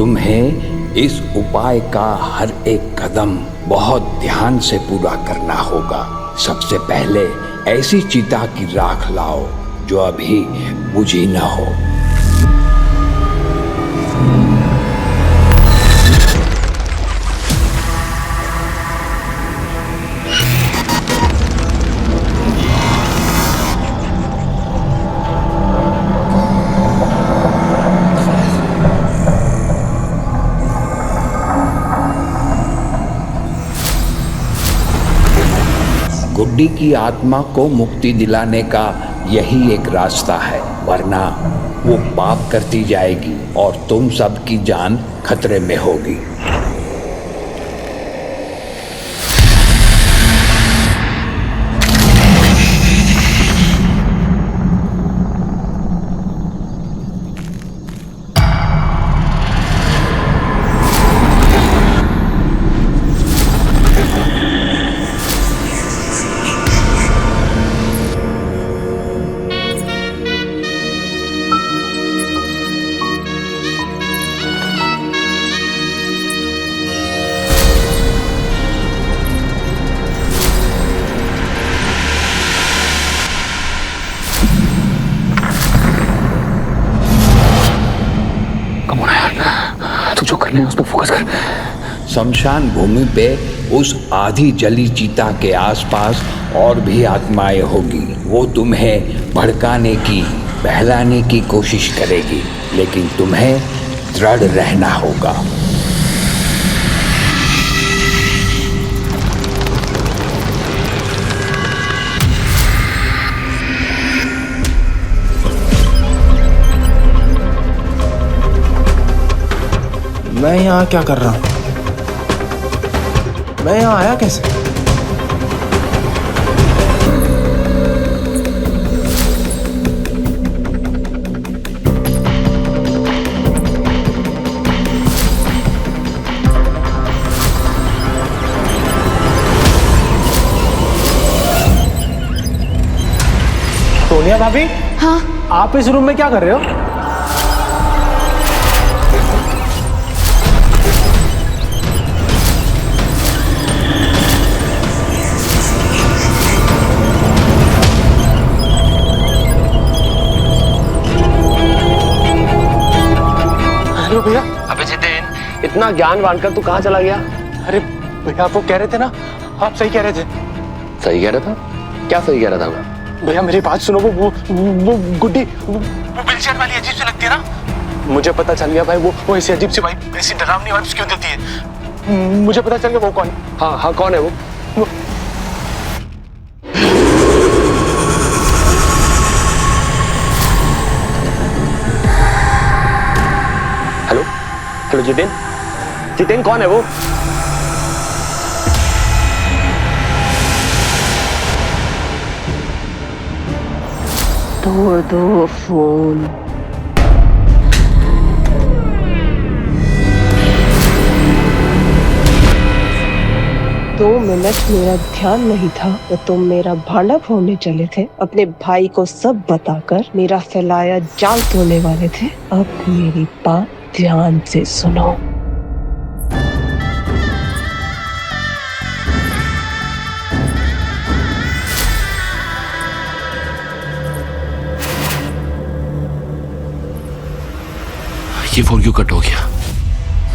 तुम्हें इस उपाय का हर एक कदम बहुत ध्यान से पूरा करना होगा। सबसे पहले ऐसी चिता की राख लाओ जो अभी बुझी न हो। गुड्डी की आत्मा को मुक्ति दिलाने का यही एक रास्ता है, वरना वो पाप करती जाएगी और तुम सबकी जान खतरे में होगी। तू जो कर ले उस पर फोकस कर। शमशान भूमि पे उस आधी जली चीता के आसपास और भी आत्माएं होगी। वो तुम्हें भड़काने की, बहलाने की कोशिश करेगी, लेकिन तुम्हें दृढ़ रहना होगा। मैं यहाँ क्या कर रहा हूँ? मैं यहाँ आया कैसे? सोनिया भाभी, हाँ, आप इस रूम में क्या कर रहे हो? भैया, अबे जितेन, इतना ज्ञान बांटकर तू कहाँ चला गया? अरे भैया, आप वो कह रहे थे ना, आप सही कह रहे थे। सही कह रहा था? क्या सही कह रहा था मैं? भैया मेरी बात सुनो, वो गुड्डी, वो व्हीलचेयर वाली अजीब सी लगती है ना। मुझे पता चल गया भाई, वो ऐसी अजीब सी वाइब, ऐसी डरावनी वाइब्स क्यों देती है। मुझे पता चल गया वो कौन है। हाँ हाँ, कौन है वो? हेलो हेलो जितेन, जितेन कौन है वो? तोड़ दो फोन। 2 मिनट मेरा ध्यान नहीं था तो तुम मेरा भांडा फोड़ने चले थे। अपने भाई को सब बताकर मेरा फैलाया जाल तोड़ने वाले थे। अब मेरी बात ध्यान से सुनो। ये फोन क्यों कट हो गया?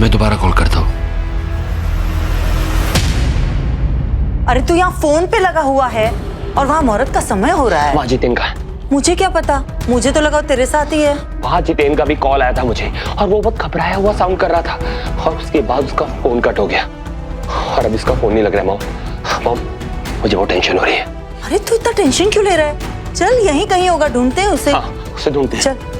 मैं दोबारा कॉल करता हूँ। अरे तू यहाँ फोन पे लगा हुआ है और वहाँ मुहूर्त का समय हो रहा है। वहाँ जितेन का है। मुझे क्या पता, मुझे तो लगा तेरे साथ ही है। वहाँ जितेन का भी कॉल आया था मुझे और वो बहुत घबराया हुआ साउंड कर रहा था और उसके बाद उसका फोन कट हो गया और अब इसका फोन नहीं लग रहा है। मॉम, मुझे बहुत टेंशन हो रही है। अरे तू इतना टेंशन क्यों ले रहा है? चल यहीं कहीं होगा, ढूंढते हैं उसे। हाँ, उसे ढूंढते हैं। चल।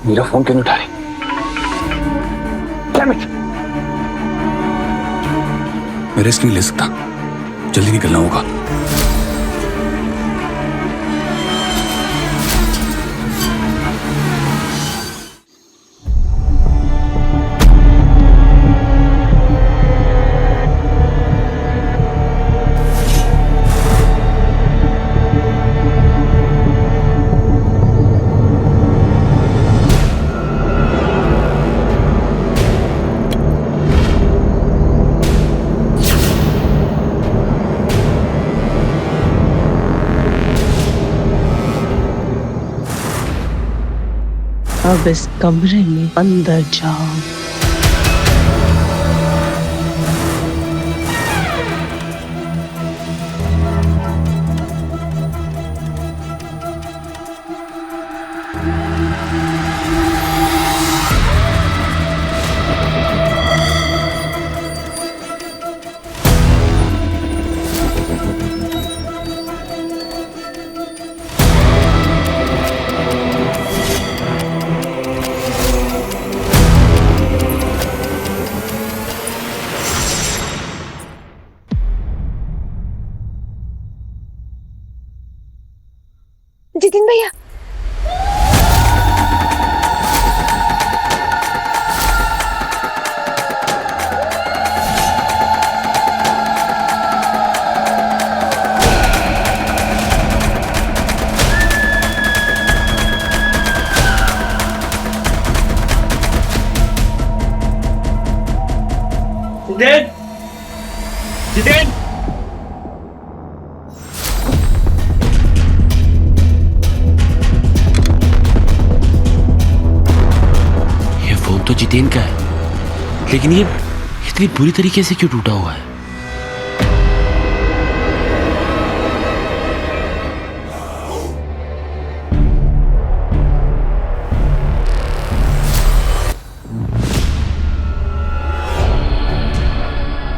मेरा फोन क्यों नहीं उठा रही? Damn it! मैं रिस्क नहीं ले सकता, जल्दी निकलना होगा। अब इस कमरे में अंदर जाओ। जितिन भैया, जितेन, जितेन, तो जितेन का है, लेकिन ये इतनी बुरी तरीके से क्यों टूटा हुआ है?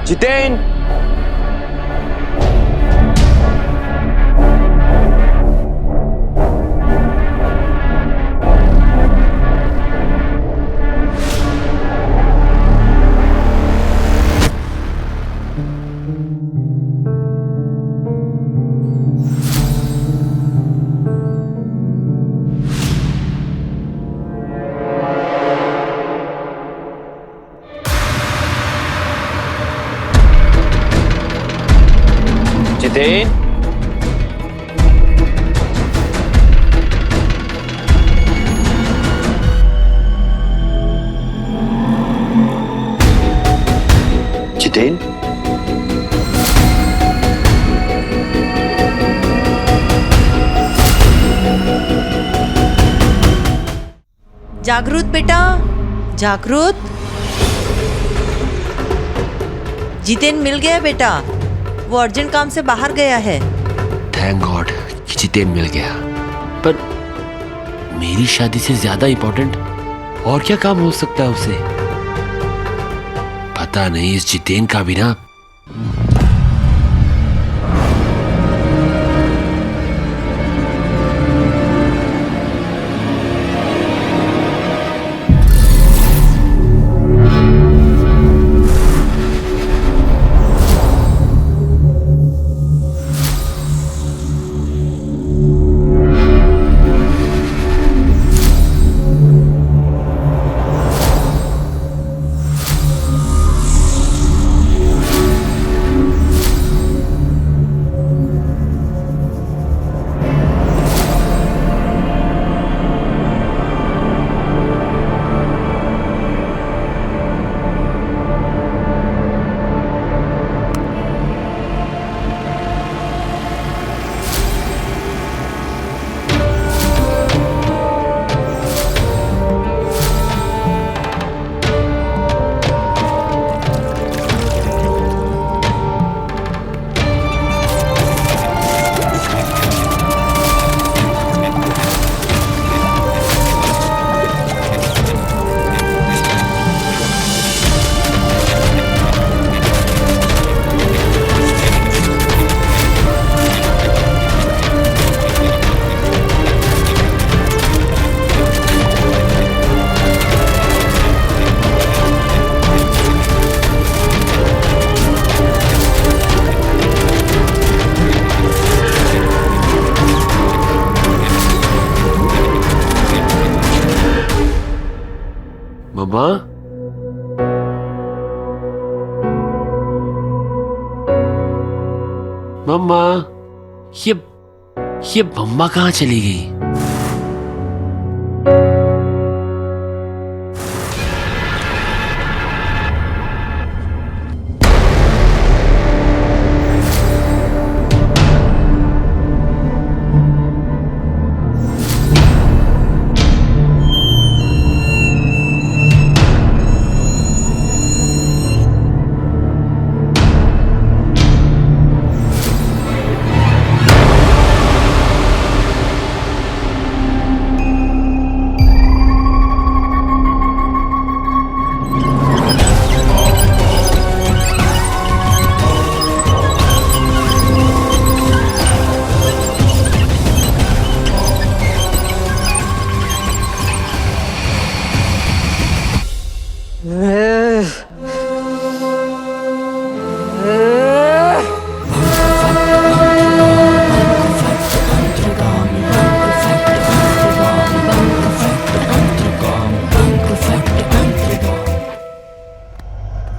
जितेन, जितेन, जितेन, जागृत बेटा, जागृत। जितेन मिल गया बेटा, वो अर्जेंट काम से बाहर गया है। थैंक गॉड कि जितेन मिल गया। पर मेरी शादी से ज्यादा इंपॉर्टेंट और क्या काम हो सकता है उसे? पता नहीं इस जितेन का भी ना। मम्मा, मम्मा, ये मम्मा कहाँ चली गई?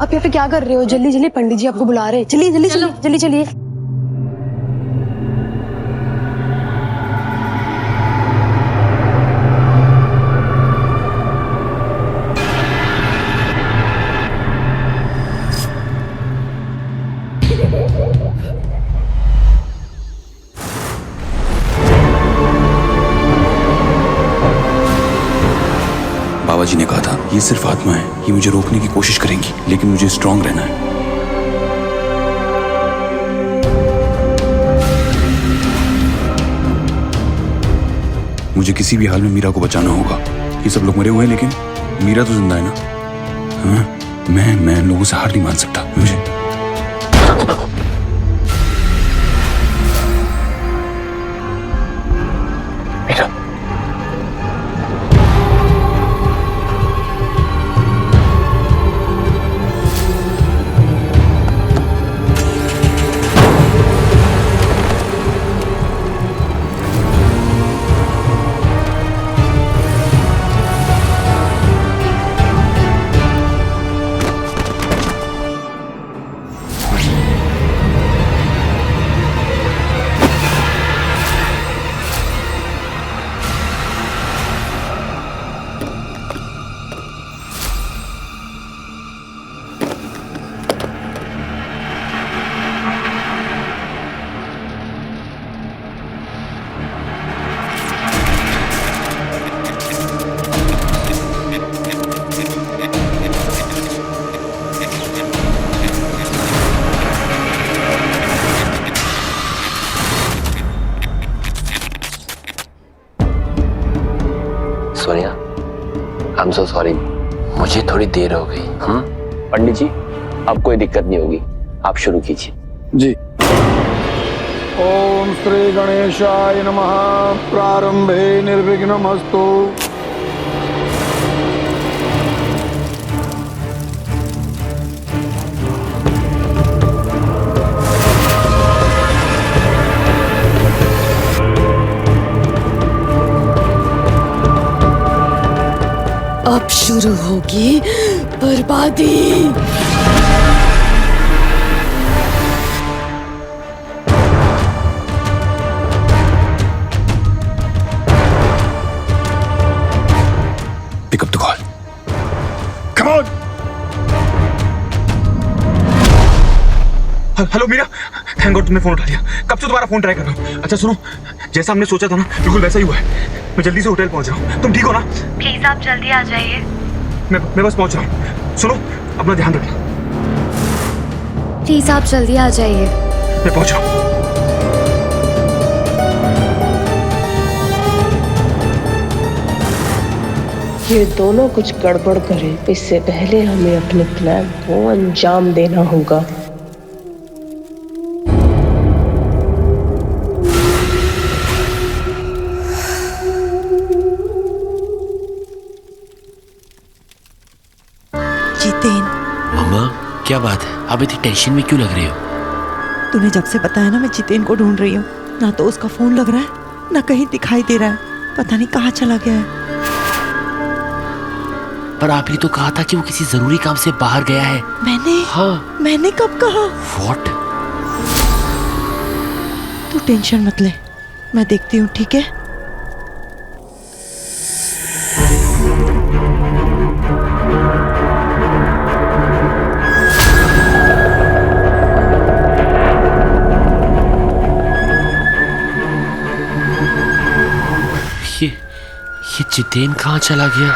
आप यहाँ पे क्या कर रहे हो? जल्दी जल्दी, पंडित जी आपको बुला रहे हैं। चलिए जल्दी चलिए, जल्दी चलिए। बाबा जी ने कहा था ये सिर्फ आत्मा है, ये मुझे रोकने की कोशिश करेंगी, लेकिन मुझे स्ट्रांग रहना है। मुझे किसी भी हाल में मीरा को बचाना होगा। ये सब लोग मरे हुए हैं, लेकिन मीरा तो जिंदा है ना। हाँ, मैं इन लोगों से हार नहीं मान सकता। मुझे Sonia, I am so sorry, मुझे थोड़ी देर हो गई। पंडित जी, अब कोई दिक्कत नहीं होगी, आप शुरू कीजिए। जी। ओम श्री गणेशाय नमः। प्रारंभे निर्विघ्नमस्तु। अब शुरू होगी बर्बादी। Pick up the call. Come on. Hello Meera, thank god तुमने फोन उठा लिया। कब से तुम्हारा फोन ट्राई कर रहा हूँ। अच्छा सुनो, जैसा हमने सोचा था ना, बिल्कुल वैसा ही हुआ है। मैं जल्दी से होटल पहुंच रहा हूँ। तुम ठीक हो ना? प्लीज आप जल्दी आ जाइए। मैं बस पहुंच रहा हूँ। सुनो, अपना ध्यान रखना। प्लीज आप जल्दी आ जाइए। मैं पहुंच रहा हूँ। ये दोनों कुछ गड़बड़ करें, इससे पहले हमें अपने प्लान को अंजाम देना होगा। जितेन, मम्मा, क्या बात है? आप इतनी टेंशन में क्यों लग रही हो? तूने जब से बताया ना, मैं जितेन को ढूंढ रही हूँ। ना तो उसका फोन लग रहा है, ना कहीं दिखाई दे रहा है। पता नहीं कहाँ चला गया है। पर आपने तो कहा था कि वो किसी जरूरी काम से बाहर गया है। मैंने कब कहा? व्हाट? तू टेंशन मत ले, मैं देखती हूँ, ठीक है? ये जितेन कहाँ चला गया?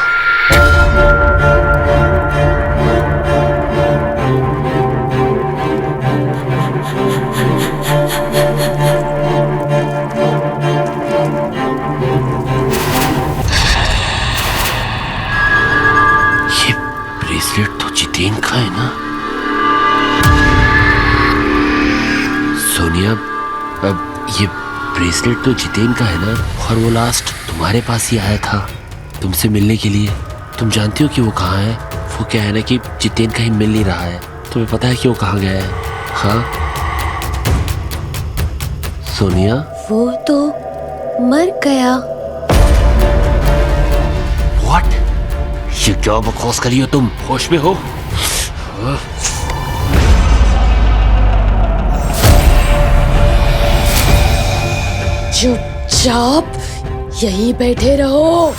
ये ब्रेसलेट तो जितेन का है ना? सोनिया, अब ये ब्रेसलेट तो जितेन का है ना? और वो लास्ट तुम्हारे पास ही आया था तुमसे मिलने के लिए। तुम जानती हो कि वो कहाँ है? वो क्या है ना कि जितेन कहीं मिल नहीं रहा है। तुम्हें पता है कि वो कहाँ गया है? हाँ सोनिया, वो तो मर गया। व्हाट? ये क्या बकवास करी हो तुम? होश में हो? चुपचाप यहीं बैठे रहो।